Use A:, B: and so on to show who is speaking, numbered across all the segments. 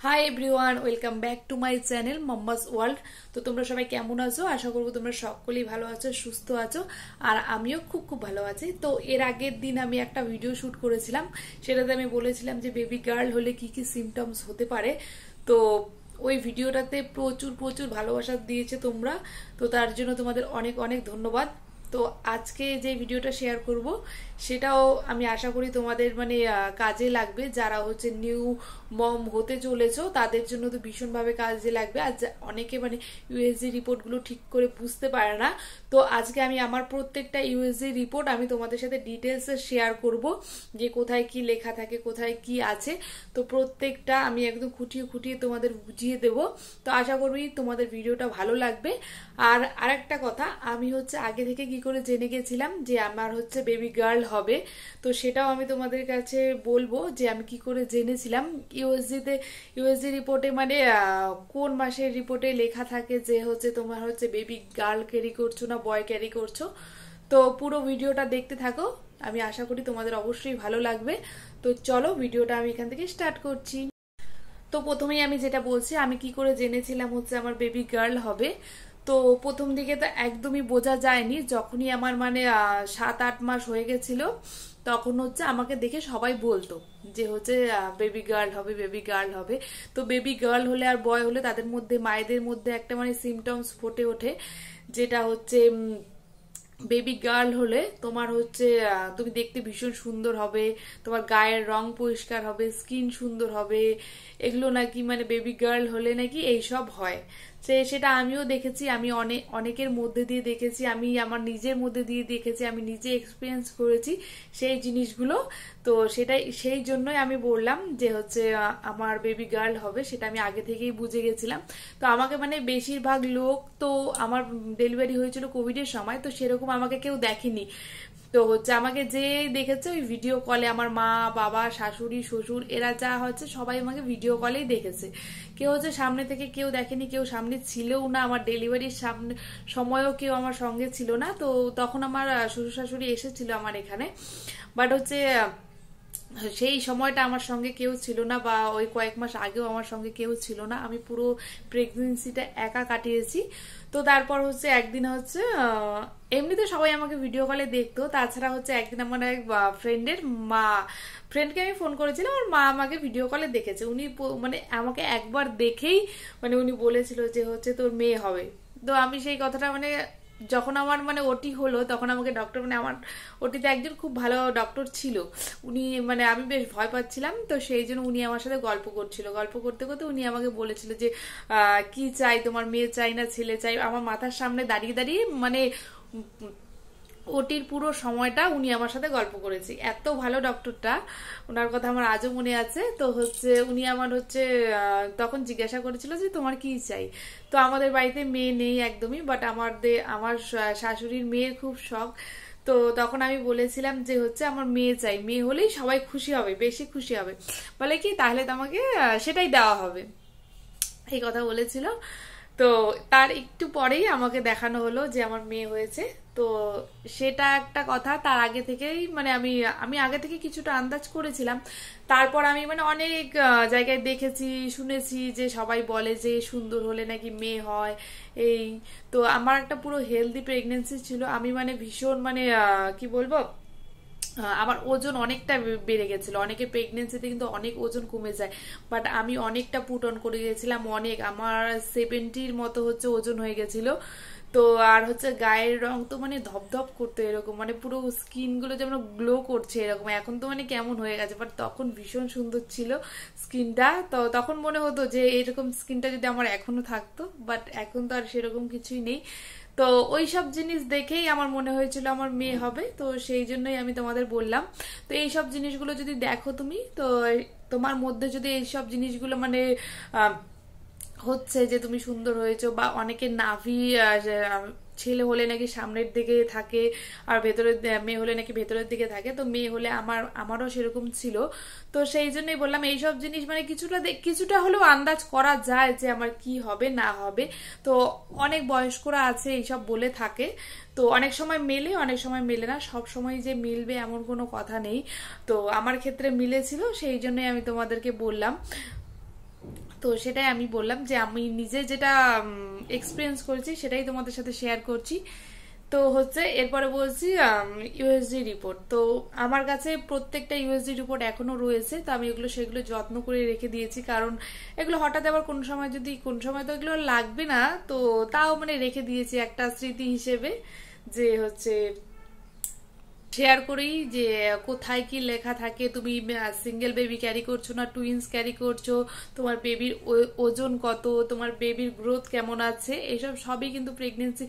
A: Hi everyone, welcome back to my channel mamma's world. তো তোমরা সবাই কেমন আছো? আশা করবো তোমরা সকলেই ভালো আছো, সুস্থ আছো, আর আমিও খুব খুব ভালো আছি। তো এর আগের দিন আমি একটা ভিডিও শুট করেছিলাম, সেটাতে আমি বলেছিলাম যে বেবি গার্ল হলে কি কি সিমটমস হতে পারে। তো ওই ভিডিওটাতে প্রচুর প্রচুর ভালোবাসা দিয়েছে তোমরা, তো তার জন্য তোমাদের অনেক অনেক ধন্যবাদ। তো আজকে যে ভিডিওটা শেয়ার করব সেটাও আমি আশা করি তোমাদের কাজে লাগবে। যারা হচ্ছে নিউ মম হতে চলেছো তাদের জন্য তো ভীষণভাবে কাজে লাগবে। আর অনেকে ইউএসজি রিপোর্টগুলো ঠিক করে বুঝতে পারে না। তো আজকে আমি আমার প্রত্যেকটা ইউএসজি রিপোর্ট আমি তোমাদের সাথে ডিটেলসে শেয়ার করব, যে কোথায় কি লেখা থাকে, কোথায় কি আছে। তো প্রত্যেকটা আমি একদম খুঁটিয়ে খুঁটিয়ে তোমাদের বুঝিয়ে দেব। তো আশা করি তোমাদের ভিডিওটা ভালো লাগবে। আর আরেকটা কথা, আমি হচ্ছে আগে থেকে কি করে জেনে গেছিলাম যে আমার হচ্ছে বেবি গার্ল হবে, তো সেটাও আমি তোমাদের কাছে বলবো যে আমি কি করে জেনেছিলাম। ইউএসজি রিপোর্টে কোন মাসের রিপোর্টে লেখা থাকে যে হচ্ছে তোমার হচ্ছে বেবি গার্ল ক্যারি করছো না বয় ক্যারি করছো। তো পুরো ভিডিওটা দেখতে থাকো, আমি আশা করি তোমাদের অবশ্যই ভালো লাগবে। তো চলো ভিডিওটা আমি এখান থেকে স্টার্ট করছি। তো প্রথমেই আমি যেটা বলছি, আমি কি করে জেনেছিলাম হচ্ছে আমার বেবি গার্ল হবে। তো প্রথম দিকে তো একদমই বোঝা যায়নি। যখনই আমার 7-8 মাস হয়ে গেছিল, তখন হচ্ছে আমাকে দেখে সবাই বলতো যে হচ্ছে বেবি গার্ল হবে, বেবি গার্ল হবে। তো বেবি গার্ল হলে আর বয় হলে তাদের মধ্যে, মায়েদের মধ্যে একটা সিমটমস ফুটে ওঠে, যেটা হচ্ছে বেবি গার্ল হলে তোমার হচ্ছে তুমি দেখতে ভীষণ সুন্দর হবে, তোমার গায়ের রং পরিষ্কার হবে, স্কিন সুন্দর হবে। এগুলো নাকি বেবি গার্ল হলে নাকি এইসব হয়। সেটা আমিও দেখেছি, আমি অনেকের মধ্যে দিয়ে দেখেছি, আমি আমার নিজের মধ্যে দিয়ে দেখেছি, আমি নিজে এক্সপিরিয়েন্স করেছি সেই জিনিসগুলো। তো সেই জন্যই আমি বললাম যে হচ্ছে আমার বেবি গার্ল হবে, সেটা আমি আগে থেকেই বুঝে গেছিলাম। তো আমাকে বেশিরভাগ লোক, তো আমার ডেলিভারি হয়েছিল কোভিডের সময়, তো সেরকম আমাকে কেউ দেখেনি। তো হচ্ছে আমাকে যে দেখেছে ওই ভিডিও কলে, আমার মা, বাবা, শাশুড়ি, শ্বশুর, এরা যা হচ্ছে সবাই আমাকে ভিডিও কলেই দেখেছে। কেউ হচ্ছে সামনে থেকে কেউ দেখেনি, কেউ সামনে ছিলও না। আমার ডেলিভারির সময়ও কেউ আমার সঙ্গে ছিল না। তো তখন আমার শ্বশুর শাশুড়ি এসেছিল আমার এখানে, বাট হচ্ছে সেই সময়টা আমার সঙ্গে কেউ ছিল না, বা ওই কয়েক মাস আগেও আমার সঙ্গে কেউ ছিল না। আমি পুরো প্রেগনেন্সিটা একা কাটিয়েছি। তো তারপর হচ্ছে একদিন হচ্ছে এমনিতে সবাই আমাকে ভিডিও কলে দেখতো, তাছাড়া হচ্ছে একদিন আমার এক ফ্রেন্ডের ফ্রেন্ডকে আমি ফোন করেছিলাম, ওর মা আমাকে ভিডিও কলে দেখেছে। উনি আমাকে একবার দেখেই উনি বলেছিল যে হচ্ছে তোর মেয়ে হবে। তো আমি সেই কথাটা যখন আমার ওটি হলো, তখন আমাকে ডক্টর আমার ওটিতে একজন খুব ভালো ডক্টর ছিল। উনি আমি বেশ ভয় পাচ্ছিলাম, তো সেই জন্য উনি আমার সাথে গল্প করছিল। গল্প করতে করতে উনি আমাকে বলেছিল যে কি চাই তোমার, মেয়ে চাই না ছেলে চাই। আমার মাথার সামনে দাঁড়িয়ে দাঁড়িয়ে ওটির পুরো সময়টা উনি আমার সাথে গল্প করেছে। এত ভালো ডক্টরটা, ওনার কথা আমার আজও মনে আছে। তো হচ্ছে উনি আমার হচ্ছে তখন জিজ্ঞাসা করেছিল যে তোমার কি চাই। তো আমাদের বাড়িতে মেয়ে নেই একদমই, বাট আমার শাশুড়ির মেয়ের খুব শখ। তো তখন আমি বলেছিলাম যে হচ্ছে আমার মেয়ে চাই, মেয়ে হলেই সবাই খুশি হবে, বেশি খুশি হবে। বলে কি তাহলে তোমাকে সেটাই দেওয়া হবে, এই কথা বলেছিল। তো তার একটু পরেই আমাকে দেখানো হলো যে আমার মেয়ে হয়েছে। তো সেটা একটা কথা। তার আগে থেকেই আমি আমি আগে থেকে কিছুটা আন্দাজ করেছিলাম। তারপর আমি অনেক জায়গায় দেখেছি, শুনেছি যে সবাই বলে যে সুন্দর হলে নাকি মেয়ে হয় এই। তো আমার একটা পুরো হেলদি প্রেগনেন্সি ছিল। আমি ভীষণ কি বলবো, আমার ওজন অনেকটা বেড়ে গেছিল। অনেকের প্রেগনেন্সিতে কিন্তু অনেক ওজন কমে যায়, বাট আমি অনেকটা পুট অন করে গেছিলাম। আমার 70-র মতো হচ্ছে ওজন হয়ে গেছিল। তো আর হচ্ছে গায়ের রং তো ধপধপ করতো এরকম, পুরো স্কিন গুলো যেমন গ্লো করছে এরকম। এখন তো কেমন হয়ে গেছে, বাট তখন ভীষণ সুন্দর ছিল স্কিনটা। তো তখন মনে হতো যে এরকম স্কিনটা যদি আমার এখনো থাকতো, বাট এখন তো আর সেরকম কিছুই নেই। তো ওই সব জিনিস দেখেই আমার মনে হয়েছিল আমার মেয়ে হবে। তো সেই জন্যই আমি তোমাদের বললাম। তো এই সব জিনিসগুলো যদি দেখো তুমি, তো তোমার মধ্যে যদি এই সব জিনিসগুলো হচ্ছে যে তুমি সুন্দর হয়েছো, বা অনেকের নাভি ছেলে হলে নাকি সামনের দিকে থাকে, আর মেয়ে হলে নাকি ভেতরের দিকে থাকে। তো মেয়ে হলে আমারও সেরকম ছিল। তো সেই জন্যই বললাম এইসব জিনিস কিছুটা হলেও আন্দাজ করা যায় যে আমার কি হবে না হবে। তো অনেক বয়স্করা আছে এইসব বলে থাকে। তো অনেক সময় মেলে, অনেক সময় মেলে না। সব সময় যে মিলবে এমন কোনো কথা নেই। তো আমার ক্ষেত্রে মিলেছিল, সেই জন্যই আমি তোমাদেরকে বললাম। তো তো সেটাই আমি বললাম যে আমি নিজে যেটা এক্সপিরিয়েন্স করেছি সেটাই তোমাদের সাথে শেয়ার করছি। তো হচ্ছে এরপরে বলছি ইউএসজি রিপোর্ট। তো আমার কাছে প্রত্যেকটা ইউএসজি রিপোর্ট এখনো রয়েছে, তো আমি সেগুলো যত্ন করে রেখে দিয়েছি, কারণ এগুলো হঠাৎ আবার কোন সময় তো এগুলো লাগবে না, তো তাও মানে রেখে দিয়েছি একটা স্মৃতি হিসেবে, যে হচ্ছে শেয়ার করি যে কোথায় কি লেখা থাকে, তুমি সিঙ্গেল বেবি ক্যারি করছো না টুইন্স ক্যারি করছো, তোমার বেবির ওজন কত, তোমার বেবির গ্রোথ কেমন আছে, এসব সবই কিন্তু প্রেগনেন্সি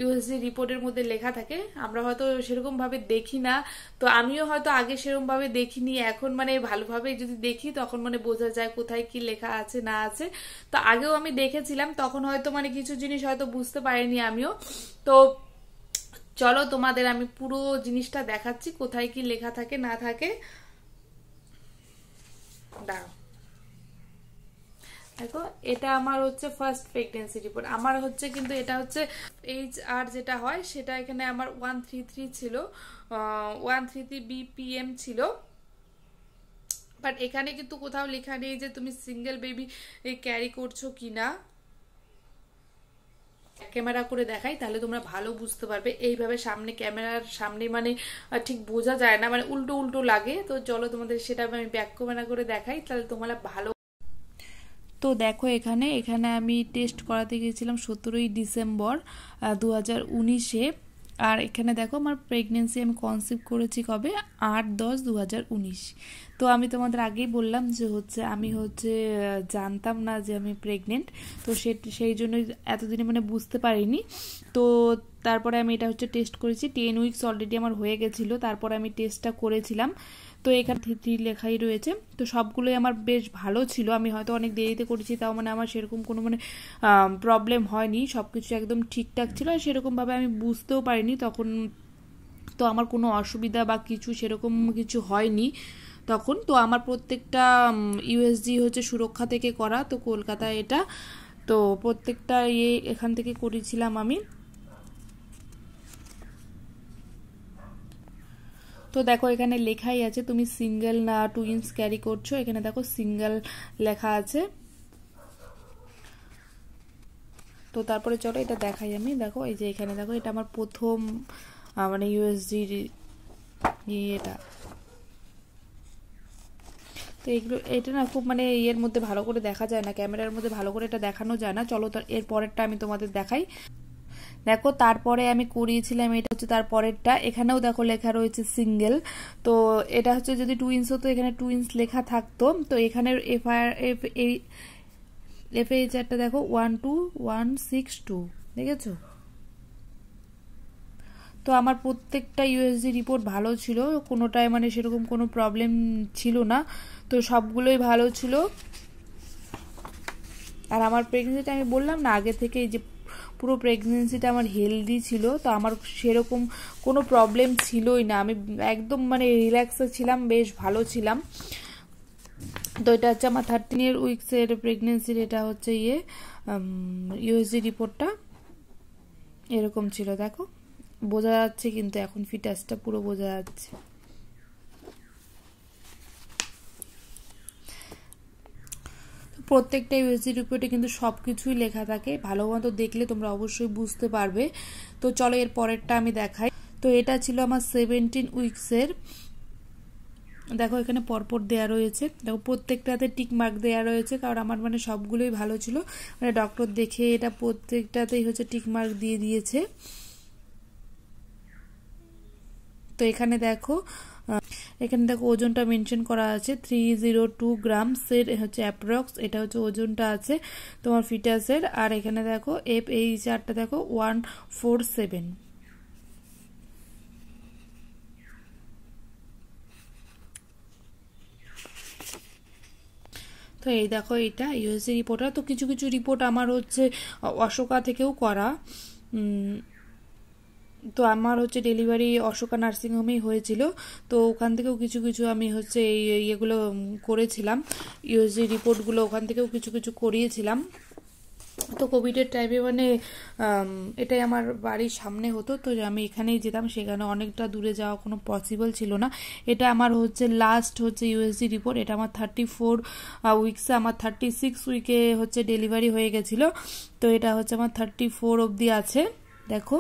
A: ইউএসজি রিপোর্টের মধ্যে লেখা থাকে। আমরা হয়তো সেরকম ভাবে দেখি না, তো আমিও হয়তো আগে সেরকম ভাবে দেখিনি, এখন মানে ভালোভাবে যদি দেখি তখন মানে বোঝা যায় কোথায় কি লেখা আছে না আছে। তো আগেও আমি দেখেছিলাম, তখন হয়তো মানে কিছু জিনিস হয়তো বুঝতে পারিনি আমিও। তো চলো তোমাদের আমি পুরো জিনিসটা দেখাচ্ছি কোথায় কি লেখা থাকে না থাকে। দাঁড়াও, দেখো এটা আমার হচ্ছে ফার্স্ট প্রেগনেন্সি রিপোর্ট। আমার হচ্ছে কিন্তু এটা হচ্ছে HR যেটা হয় সেটা এখানে আমার 133 ছিল, 133 BPM ছিল। বাট এখানে কিন্তু কোথাও লেখা নেই যে তুমি সিঙ্গেল বেবি ক্যারি করছো কিনা। ক্যামেরা করে দেখাই তাহলে তোমরা ভালো বুঝতে পারবে। এইভাবে সামনে ক্যামেরার সামনে মানে ঠিক বোঝা যায় না, মানে উল্টো উল্টো লাগে। তো চলো তোমাদের সেটা আমি ব্যাক ক্যামেরা করে দেখাই, তাহলে তোমরা ভালো। তো দেখো এখানে এখানে আমি টেস্ট করাতে গিয়েছিলাম 17ই ডিসেম্বর 2019-এ। আর এখানে দেখো আমার প্রেগনেন্সি আমি কনসিভ করেছি কবে, 8/10/2019। তো আমি তোমাদের আগেই বললাম যে হচ্ছে আমি হচ্ছে জানতাম না যে আমি প্রেগনেন্ট, তো সেই জন্যই এতদিনে মানে বুঝতে পারিনি। তো তারপরে আমি এটা হচ্ছে টেস্ট করেছি, 10 উইকস অলরেডি আমার হয়ে গেছিলো, তারপরে আমি টেস্টটা করেছিলাম। তো এখানে 3 লেখাই রয়েছে, তো সবগুলোই আমার বেশ ভালো ছিল। আমি হয়তো অনেক দেরিতে করেছি, তাও মানে আমার সেরকম কোনো মানে প্রবলেম হয়নি, সবকিছু একদম ঠিকঠাক ছিল। আর সেরকমভাবে আমি বুঝতেও পারিনি তখন, তো আমার কোনো অসুবিধা বা কিছু সেরকম কিছু হয়নি তখন। তো আমার প্রত্যেকটা ইউএসজি হচ্ছে সুরক্ষা থেকে করা, তো কলকাতায় এটা। তো প্রত্যেকটা এখান থেকে করেছিলাম আমি। তো দেখো এখানে লেখাই আছে তুমি সিঙ্গেল না টুইন্স ক্যারি করছো, এখানে দেখো সিঙ্গেল লেখা আছে। তো তারপরে চলো এটা দেখাই আমি। দেখো এই যে এখানে দেখো এটা আমার প্রথম মানে ইউএসজি এটা। তো এগুলো এটা না খুব মানে এর মধ্যে ভালো করে দেখা যায় না, ক্যামেরার মধ্যে ভালো করে এটা দেখানো যায় না। চলো তার এর পরেরটা আমি তোমাদের দেখাই। দেখো তারপরে আমি করিয়েছিলাম, এটা হচ্ছে তারপরেরটা। এখানেও দেখো লেখা রয়েছে সিঙ্গেল। তো এটা হচ্ছে যদি টুইন্স হতো এখানে টুইন্স লেখা থাকতো। তো এখানে FHRটা দেখো 12162, দেখেছো? তো আমার প্রত্যেকটা ইউএসজি রিপোর্ট ভালো ছিল, কোনোটায় মানে সেরকম কোনো প্রবলেম ছিল না, তো সবগুলোই ভালো ছিল। আর আমার প্রেগনেন্সিটা আমি বললাম না আগে থেকে যে পুরো প্রেগনেন্সিটা আমার হেলদি ছিল, তো আমার সেরকম কোনো প্রবলেম ছিলই না, আমি একদম মানে রিল্যাক্সে ছিলাম, বেশ ভালো ছিলাম। তো এটা হচ্ছে আমার 13 উইকসের প্রেগনেন্সির, এটা হচ্ছে ইউএসজি রিপোর্টটা এরকম ছিল। দেখো বোঝা যাচ্ছে কিন্তু এখন ফিটাসটা পুরো বোঝা যাচ্ছে। প্রত্যেকটা ইউএসজি রিপোর্টে কিন্তু সবকিছুই লেখা থাকে, ভালো মতো দেখলে তোমরা অবশ্যই বুঝতে পারবে। তো চলো এর পরেরটা আমি দেখাই। তো এটা ছিল আমার 17 উইকসের। দেখো এখানে পরপর দেয়া রয়েছে, দেখো প্রত্যেকটাতে টিক মার্ক দেয়া রয়েছে, কারণ আমার মানে সবগুলোই ভালো ছিল, মানে ডক্টর দেখে এটা প্রত্যেকটাতেই হচ্ছে টিক মার্ক দিয়ে দিয়েছে। তো এখানে দেখো ওজনটা মেনশন করা আছে 302 গ্রামস এর হচ্ছে অ্যাপ্রক্স, এটা হচ্ছে ওজনটা আছে তোমার ফিটাসের। আর এখানে দেখো FHRটা দেখো 147। তো এই দেখো এটা ইউএসজি রিপোর্টার। তো কিছু কিছু রিপোর্ট আমার হচ্ছে অশোকা থেকেও করা। তো আমার হচ্ছে ডেলিভারি অশোকা নার্সিংহোমেই হয়েছিল, তো ওখান থেকেও কিছু কিছু আমি হচ্ছে ইয়েগুলো করেছিলাম, ইউএসজি রিপোর্টগুলো ওখান থেকেও কিছু কিছু করিয়েছিলাম। তো কোভিডের টাইমে মানে এটাই আমার বাড়ির সামনে হতো, তো আমি এখানেই যেতাম, সেখানে অনেকটা দূরে যাওয়া কোনো পসিবল ছিল না। এটা আমার হচ্ছে লাস্ট হচ্ছে ইউএসজি রিপোর্ট। এটা আমার 34 উইকসে, আমার 36 উইকে হচ্ছে ডেলিভারি হয়ে গেছিলো। তো এটা হচ্ছে আমার 34 অবধি আছে, দেখো।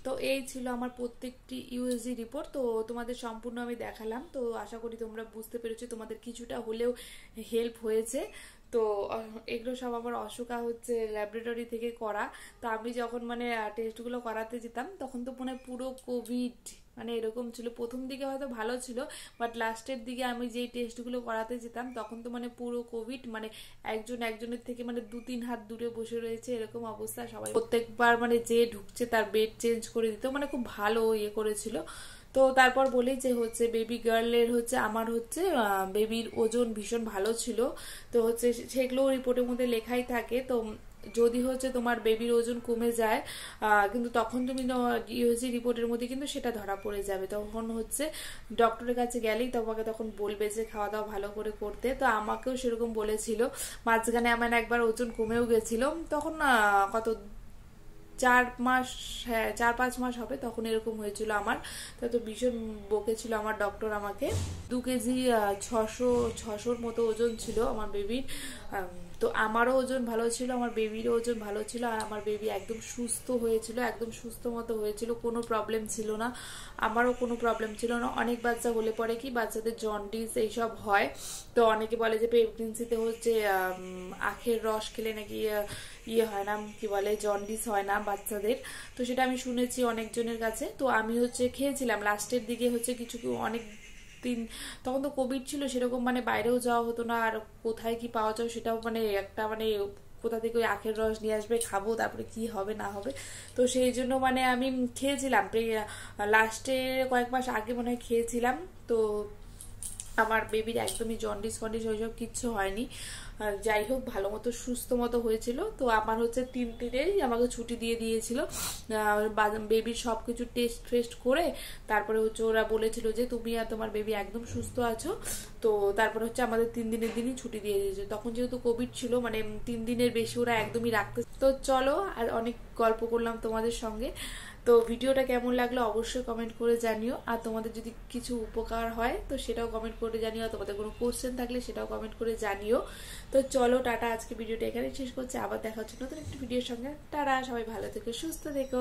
A: তো এই ছিল আমার প্রত্যেকটি ইউএসজি রিপোর্ট। তো তোমাদের সম্পূর্ণ আমি দেখালাম। তো আশা করি তোমরা বুঝতে পেরেছো, তোমাদের কিছুটা হলেও হেল্প হয়েছে। তো এগুলো সব আমার অশোকা হচ্ছে ল্যাবরেটরি থেকে করা। তো আমি যখন মানে টেস্টগুলো করাতে যেতাম তখন তো মানে পুরো কোভিড মানে এরকম ছিল। প্রথম দিকে হয়তো ভালো ছিল, বাট লাস্টের দিকে আমি যেই টেস্টগুলো করাতে যেতাম তখন তো মানে পুরো কোভিড, মানে একজন একজনের থেকে মানে 2-3 হাত দূরে বসে রয়েছে এরকম অবস্থা। সবাই প্রত্যেকবার মানে যে ঢুকছে তার বেড চেঞ্জ করে দিত, মানে খুব ভালো ইয়ে করেছিল। তো তারপর বলি যে হচ্ছে বেবি গার্লের হচ্ছে আমার হচ্ছে বেবির ওজন ভীষণ ভালো ছিল। তো হচ্ছে সেগুলো রিপোর্টের মধ্যে লেখাই থাকে। তো যদি হচ্ছে তোমার বেবির ওজন কমে যায়, কিন্তু তখন তুমি ইউএসজি রিপোর্টের মধ্যে কিন্তু সেটা ধরা পড়ে যাবে। তখন হচ্ছে ডক্টরের কাছে গেলেই তোমাকে তখন বলবে যে খাওয়া দাওয়া ভালো করে করতে। তো আমাকেও সেরকম বলেছিল। মাঝখানে আমার একবার ওজন কমেও গেছিল, তখন কত 4 মাস, হ্যাঁ 4-5 মাস হবে, তখন এরকম হয়েছিল আমার। তো ভীষণ বকেছিল আমার ডক্টর আমাকে। 2 কেজি 600 মতো ওজন ছিল আমার বেবির। তো আমারও ওজন ভালো ছিল, আমার বেবিরও ওজন ভালো ছিল, আর আমার বেবি একদম সুস্থ হয়েছিল, একদম সুস্থ মতো হয়েছিল, কোনো প্রবলেম ছিল না। আমারও কোনো প্রবলেম ছিল না। অনেক বাচ্চা হলে পরে কি বাচ্চাদের জন্ডিস এইসব হয়। তো অনেকে বলে যে প্রেগনেন্সিতে হচ্ছে আখের রস খেলে নাকি ইয়ে হয় না, কি বলে জন্ডিস হয় না বাচ্চাদের। তো সেটা আমি শুনেছি অনেকজনের কাছে। তো আমি হচ্ছে খেয়েছিলাম লাস্টের দিকে হচ্ছে কিছু অনেক দিন, তখন তো কোভিড ছিল, সেরকম মানে বাইরেও যাওয়া হতো না, আর কোথায় কি পাওয়া যায় সেটাও মানে একটা মানে কোথা থেকে ওই আখের রস নিয়ে আসবে খাবো, তারপরে কি হবে না হবে। তো সেই জন্য মানে আমি খেয়েছিলাম লাস্টে কয়েক মাস আগে মনে হয় খেয়েছিলাম। তো আমার বেবির একদমই জন্ডিস ফন্ডিস ওইসব কিচ্ছু হয়নি। যাই হোক ভালো মতো সুস্থ মতো হয়েছিল। তো আমার হচ্ছে 3 দিনেই আমাকে ছুটি দিয়ে দিয়েছিল। বেবির সবকিছু টেস্ট ফেস্ট করে তারপরে হচ্ছে ওরা বলেছিল যে তুমি আর তোমার বেবি একদম সুস্থ আছো। তো তারপরে হচ্ছে আমাদের 3 দিনের দিনই ছুটি দিয়ে দিয়েছে। তখন যেহেতু কোভিড ছিল মানে 3 দিনের বেশি ওরা একদমই রাখতে। তো চলো, আর অনেক গল্প করলাম তোমাদের সঙ্গে। তো ভিডিওটা কেমন লাগলো অবশ্যই কমেন্ট করে জানিও, আর তোমাদের যদি কিছু উপকার হয় তো সেটাও কমেন্ট করে জানিও, আর তোমাদের কোনো কোশ্চেন থাকলে সেটাও কমেন্ট করে জানিও। তো চলো টাটা, আজকে ভিডিওটা এখানে শেষ করছি, আবার দেখা হচ্ছে নতুন একটি ভিডিওর সঙ্গে। টাটা, সবাই ভালো থেকো, সুস্থ থেকো।